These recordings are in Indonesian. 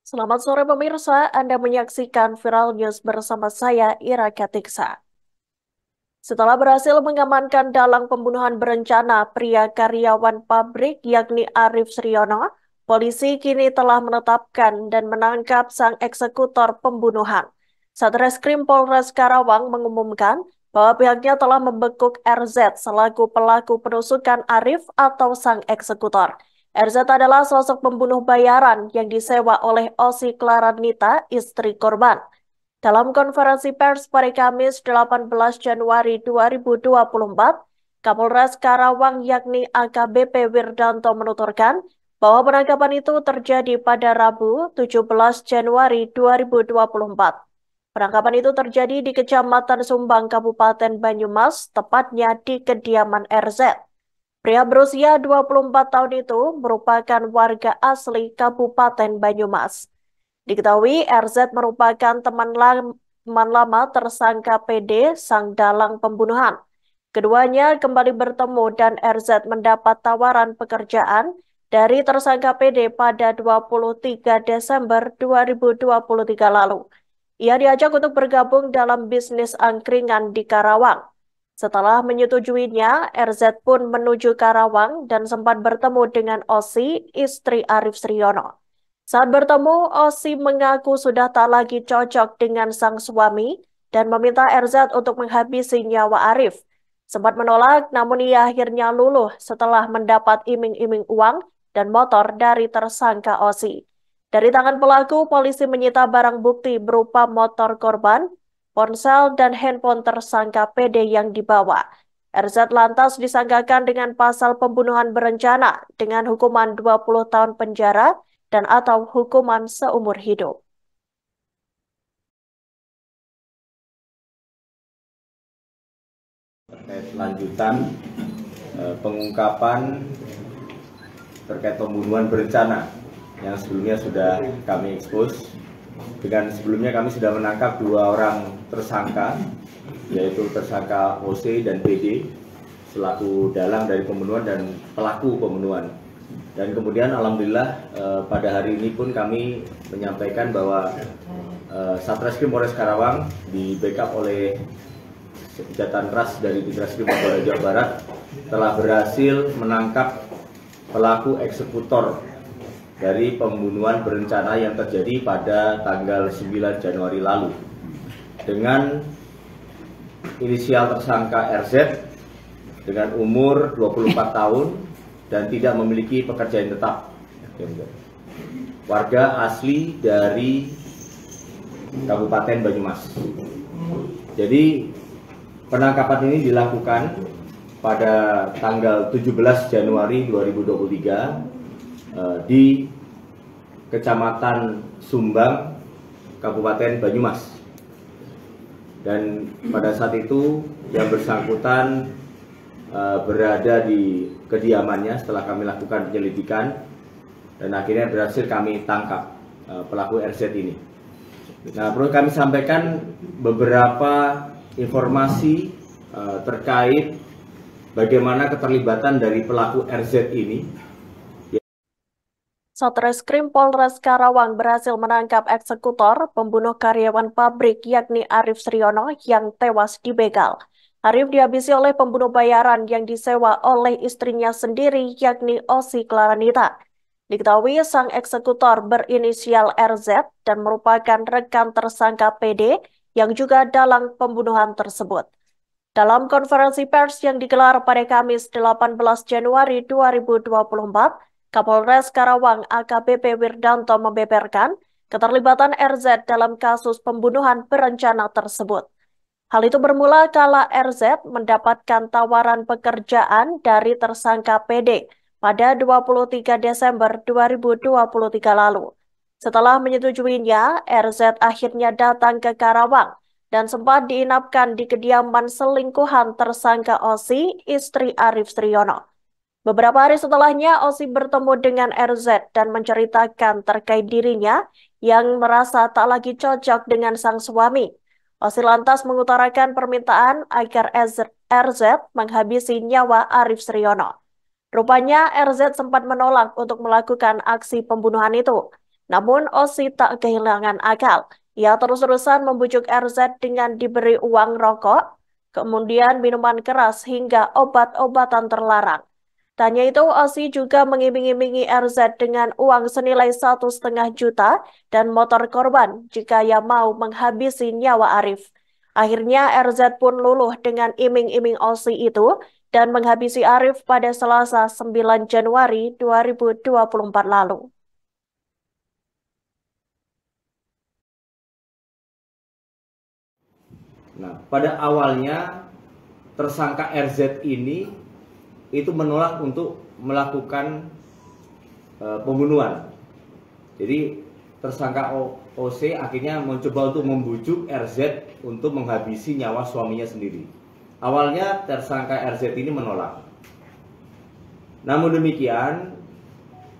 Selamat sore pemirsa, Anda menyaksikan Viral News bersama saya, Ira Katiksa. Setelah berhasil mengamankan dalang pembunuhan berencana pria karyawan pabrik yakni Arif Sriono, polisi kini telah menetapkan dan menangkap sang eksekutor pembunuhan. Satreskrim Polres Karawang mengumumkan bahwa pihaknya telah membekuk RZ selaku pelaku penusukan Arif atau sang eksekutor. RZ adalah sosok pembunuh bayaran yang disewa oleh Osi Klaranita, istri korban. Dalam konferensi pers pada Kamis 18 Januari 2024, Kapolres Karawang yakni AKBP Wirdanto menuturkan bahwa penangkapan itu terjadi pada Rabu 17 Januari 2024. Penangkapan itu terjadi di Kecamatan Sumbang, Kabupaten Banyumas, tepatnya di kediaman RZ. Pria berusia 24 tahun itu merupakan warga asli Kabupaten Banyumas. Diketahui RZ merupakan teman lama tersangka PD sang dalang pembunuhan. Keduanya kembali bertemu dan RZ mendapat tawaran pekerjaan dari tersangka PD pada 23 Desember 2023 lalu. Ia diajak untuk bergabung dalam bisnis angkringan di Karawang. Setelah menyetujuinya, RZ pun menuju Karawang dan sempat bertemu dengan Osi, istri Arif Sriono. Saat bertemu, Osi mengaku sudah tak lagi cocok dengan sang suami dan meminta RZ untuk menghabisi nyawa Arif. Sempat menolak, namun ia akhirnya luluh setelah mendapat iming-iming uang dan motor dari tersangka Osi. Dari tangan pelaku, polisi menyita barang bukti berupa motor korban, ponsel, dan handphone tersangka PD yang dibawa. RZ lantas disangkakan dengan pasal pembunuhan berencana dengan hukuman 20 tahun penjara dan atau hukuman seumur hidup. Terkait lanjutan pengungkapan terkait pembunuhan berencana yang sebelumnya sudah kami ekspos. Dengan sebelumnya kami sudah menangkap 2 orang tersangka, yaitu tersangka OC dan PD selaku dalang dari pembunuhan dan pelaku pembunuhan. Dan kemudian alhamdulillah pada hari ini pun kami menyampaikan bahwa Satreskrim Polres Karawang di backup oleh Kejahatan Ras dari Ditreskrim Polda Jawa Barat telah berhasil menangkap pelaku eksekutor dari pembunuhan berencana yang terjadi pada tanggal 9 Januari lalu dengan inisial tersangka RZ dengan umur 24 tahun dan tidak memiliki pekerjaan tetap, warga asli dari Kabupaten Banyumas. Jadi penangkapan ini dilakukan pada tanggal 17 Januari 2023 di Kecamatan Sumbang, Kabupaten Banyumas. Dan pada saat itu yang bersangkutan berada di kediamannya setelah kami lakukan penyelidikan dan akhirnya berhasil kami tangkap pelaku RZ ini. Nah, perlu kami sampaikan beberapa informasi terkait bagaimana keterlibatan dari pelaku RZ ini. Satreskrim Polres Karawang berhasil menangkap eksekutor pembunuh karyawan pabrik yakni Arif Sriono yang tewas dibegal. Arif dihabisi oleh pembunuh bayaran yang disewa oleh istrinya sendiri yakni Osi Klaranita. Diketahui sang eksekutor berinisial RZ dan merupakan rekan tersangka PD yang juga dalang pembunuhan tersebut. Dalam konferensi pers yang digelar pada Kamis 18 Januari 2024, Kapolres Karawang AKBP Wirdanto membeberkan keterlibatan RZ dalam kasus pembunuhan berencana tersebut. Hal itu bermula kala RZ mendapatkan tawaran pekerjaan dari tersangka PD pada 23 Desember 2023 lalu. Setelah menyetujuinya, RZ akhirnya datang ke Karawang dan sempat diinapkan di kediaman selingkuhan tersangka Osi, istri Arif Sriono. Beberapa hari setelahnya, Osi bertemu dengan RZ dan menceritakan terkait dirinya yang merasa tak lagi cocok dengan sang suami. Osi lantas mengutarakan permintaan agar RZ menghabisi nyawa Arif Sriono. Rupanya RZ sempat menolak untuk melakukan aksi pembunuhan itu. Namun Osi tak kehilangan akal. Ia terus-terusan membujuk RZ dengan diberi uang rokok, kemudian minuman keras hingga obat-obatan terlarang. Tanya itu, Osi juga mengiming-imingi RZ dengan uang senilai 1,5 juta dan motor korban jika ia mau menghabisi nyawa Arif. Akhirnya RZ pun luluh dengan iming-iming Osi itu dan menghabisi Arif pada Selasa 9 Januari 2024 lalu. Nah, pada awalnya tersangka RZ ini itu menolak untuk melakukan pembunuhan. Jadi tersangka OC akhirnya mencoba untuk membujuk RZ untuk menghabisi nyawa suaminya sendiri. Awalnya tersangka RZ ini menolak. Namun demikian,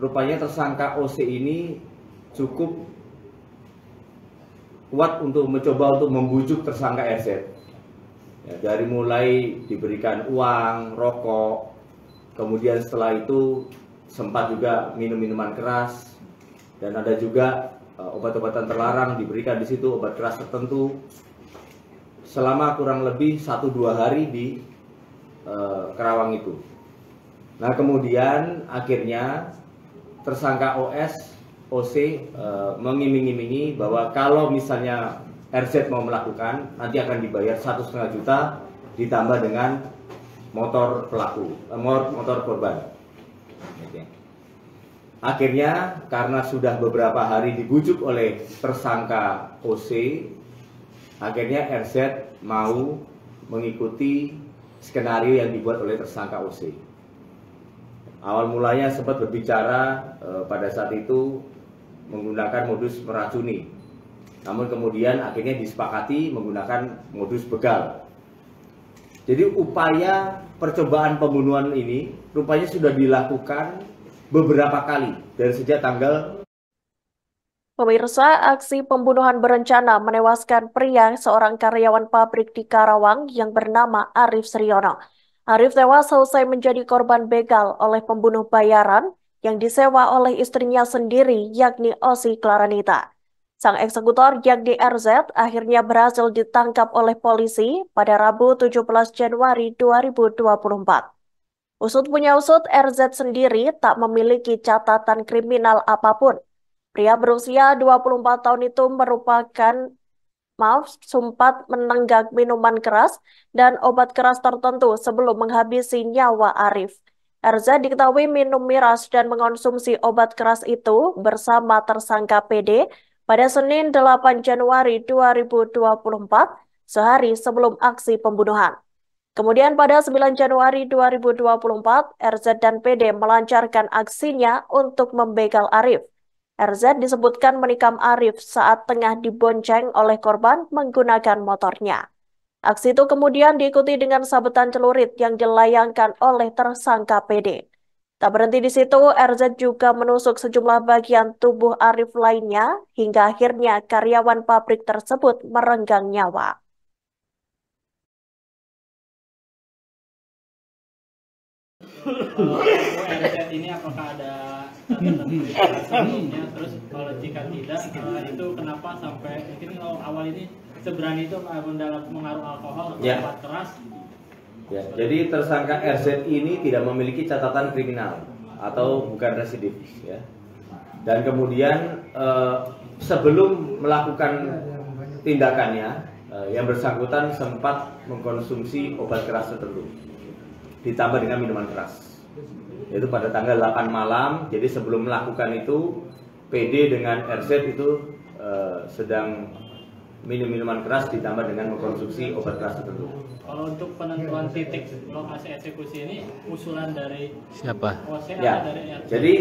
rupanya tersangka OC ini cukup kuat untuk mencoba untuk membujuk tersangka RZ. Ya, dari mulai diberikan uang, rokok, kemudian setelah itu sempat juga minum minuman keras, dan ada juga obat-obatan terlarang diberikan di situ, obat keras tertentu, selama kurang lebih 1-2 hari di Karawang itu. Nah, kemudian akhirnya tersangka OC mengiming-imingi bahwa kalau misalnya RZ mau melakukan, nanti akan dibayar 1,5 juta ditambah dengan motor korban. Akhirnya karena sudah beberapa hari dibujuk oleh tersangka OC, akhirnya RZ mau mengikuti skenario yang dibuat oleh tersangka OC. Awal mulanya sempat berbicara pada saat itu menggunakan modus meracuni. Namun kemudian akhirnya disepakati menggunakan modus begal. Jadi upaya percobaan pembunuhan ini rupanya sudah dilakukan beberapa kali dari sejak tanggal. Pemirsa, aksi pembunuhan berencana menewaskan pria seorang karyawan pabrik di Karawang yang bernama Arif Sriono. Arif tewas selesai menjadi korban begal oleh pembunuh bayaran yang disewa oleh istrinya sendiri, yakni Osi Claranita. Sang eksekutor yakni RZ akhirnya berhasil ditangkap oleh polisi pada Rabu 17 Januari 2024. Usut punya usut, RZ sendiri tak memiliki catatan kriminal apapun. Pria berusia 24 tahun itu sempat menenggak minuman keras dan obat keras tertentu sebelum menghabisi nyawa Arif. RZ diketahui minum miras dan mengonsumsi obat keras itu bersama tersangka PD pada Senin 8 Januari 2024, sehari sebelum aksi pembunuhan. Kemudian pada 9 Januari 2024, RZ dan PD melancarkan aksinya untuk membegal Arif. RZ disebutkan menikam Arif saat tengah dibonceng oleh korban menggunakan motornya. Aksi itu kemudian diikuti dengan sabetan celurit yang dilayangkan oleh tersangka PD. Tak berhenti di situ, RZ juga menusuk sejumlah bagian tubuh Arif lainnya hingga akhirnya karyawan pabrik tersebut merenggang nyawa. RZ ini apakah ada sebelumnya, terus kalau jika tidak itu kenapa sampai mungkin kalau awal ini seberani itu mengaruh alkohol atau obat keras? Ya, jadi tersangka RZ ini tidak memiliki catatan kriminal atau bukan residivis, ya. Dan kemudian sebelum melakukan tindakannya, yang bersangkutan sempat mengkonsumsi obat keras tertentu, ditambah dengan minuman keras. Yaitu pada tanggal 8 malam, jadi sebelum melakukan itu, PD dengan RZ itu sedang minum minuman keras ditambah dengan mengkonsumsi obat keras tertentu. Kalau untuk penentuan titik lokasi eksekusi ini usulan dari siapa? OC Ya, atau dari RZ? jadi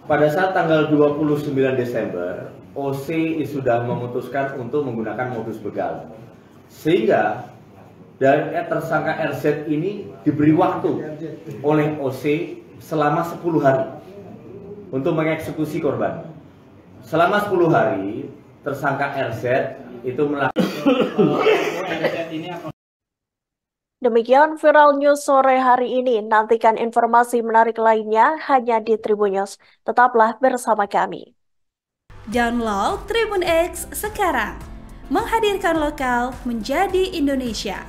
pada saat tanggal 29 Desember, OC sudah memutuskan untuk menggunakan modus begal. Sehingga dari tersangka RZ ini diberi waktu oleh OC selama 10 hari untuk mengeksekusi korban. Selama 10 hari, tersangka RZ itu melakukan. Demikian Viral News sore hari ini. Nantikan informasi menarik lainnya hanya di Tribun News. Tetaplah bersama kami. Download Tribun X sekarang. Menghadirkan lokal menjadi Indonesia.